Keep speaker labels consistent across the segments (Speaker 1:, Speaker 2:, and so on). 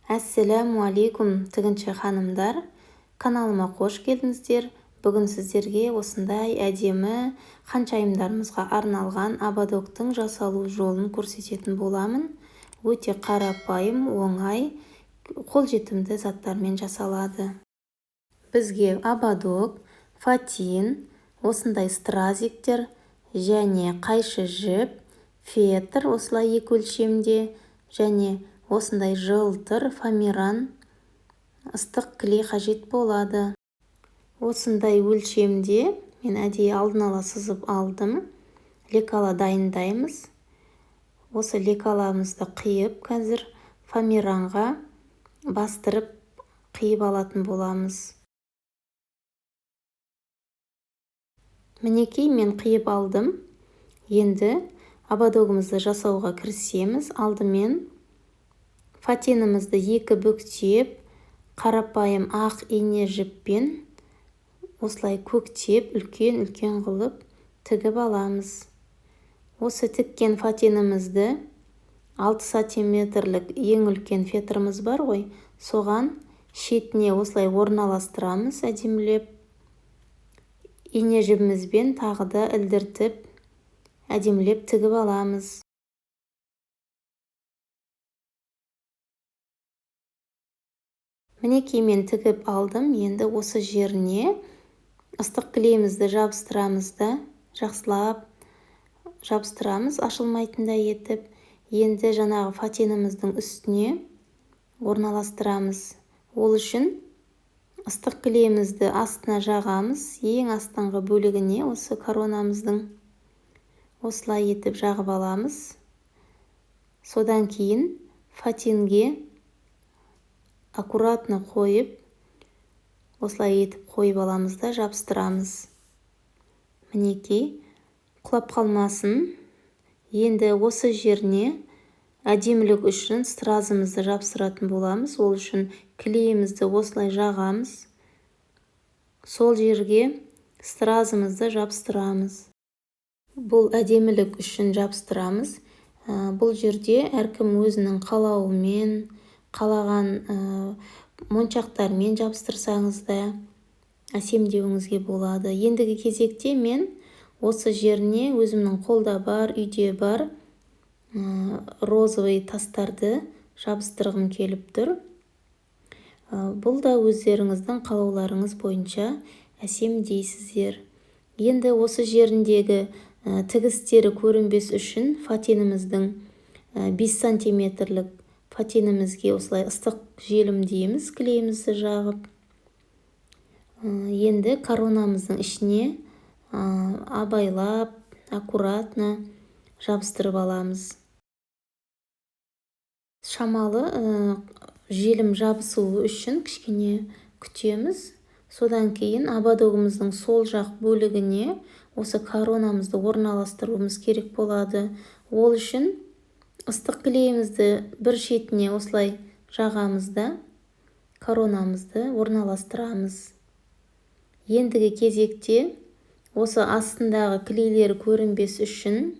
Speaker 1: Әссәләму алейкум тігінші ханымдар, каналыма қош келдіңіздер. Бүгін сіздерге осындай әдемі ханшайымдарымызға арналған ободоктың жасалу жолын көрсететін боламын. Өте қарапайым, оңай, қолжетімді заттармен жасалады. Бізге ободок, фатин, осындай стразиктер және қайшы жіп, фетр осылай екі өлшемде және осындай жылтыр фоамиран ыстық клей қажет болады. Осындай өлшемде мен әдейі алдын ала сызып алдым. Лекала дайындаймыз. Осы лекаламызды қиып қазір фоамиранға бастырып қиып алатын боламыз. Мінекей мен қиып алдым. Енді ободогымызды жасауға кірісеміз. Алдымен фатинімізді екі бүктеп, қарапайым ақ ине жіппен осылай көктеп, үлкен қылып тігіп аламыз. Осы тіккен фатинімізді 6 сантиметрлік ең үлкен фетріміз бар ғой, соған шетіне осылай орналастырамыз әдемілеп. Ине жібімізбен тағы да ілдіртіп, әдемілеп тігіп аламыз. Мінекей мен тігіп алдым. Енді осы жеріне ыстық клейімізді жабыстырамыз да, жақсылап жабыстырамыз, ашылмайтындай етіп. Енді жаңағы фатиніміздің үстіне орналастырамыз. Ол үшін ыстық клейімізді астына жағамыз. Ең астыңғы бөлігіне осы коронамыздың осылай етіп жағып аламыз. Содан кейін фатинге аккуратно қойып, осылай етіп қойып аламыз да жабыстырамыз. Мінекей, құлап қалмасын. Енді осы жеріне әдемілік үшін стразымызды жабыстыратын боламыз. Ол үшін клейімізді осылай жағамыз. Сол жерге стразымызды жабыстырамыз. Бұл әдемілік үшін жабыстырамыз. Бұл жерде әркім өзінің қалауымен, қалаған моншақтармен жабыстырсаңыз да әсемдеуіңізге болады. Ендігі кезекте мен осы жеріне өзімнің қолда бар, үйде бар розовый тастарды жабыстырғым келіп тұр. Бұл да өздеріңіздің қалауларыңыз бойынша әсемдейсіздер. Енді осы жеріндегі тігістері көрінбес үшін фатиніміздің 5 сантиметрлік фатинімізге осылай ыстық желім дейміз, клейімізді жағып. Енді коронамыздың ішіне абайлап, аккуратно жабыстырып аламыз. Шамалы желім жабысуы үшін кішкене күтеміз. Содан кейін ободогымыздың сол жақ бөлігіне осы коронамызды орналастыруымыз керек болады. Ол үшін ыстық клейімізді бір шетіне осылай жағамыз да коронамызды орналастырамыз. Ендігі кезекте осы астындағы клейлер көрінбес үшін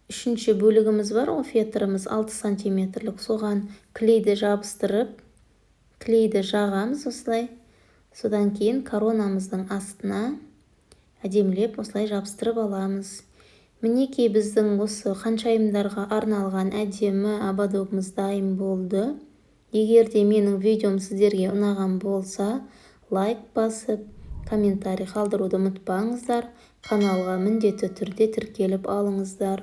Speaker 1: үшінші бөлігіміз бар, о фетріміз 6 сантиметрлік, соған клейді жабыстырып, клейді жағамыз осылай. Содан кейін коронамыздың астына әдемілеп осылай жабыстырып аламыз. Мінекей біздің осы ханшайымдарға арналған әдемі ободогымыз дайын болды. Егер де менің видеом сіздерге ұнаған болса, лайк басып, комментарий қалдыруды ұмытпаңыздар. Каналға міндетті түрде тіркеліп алыңыздар.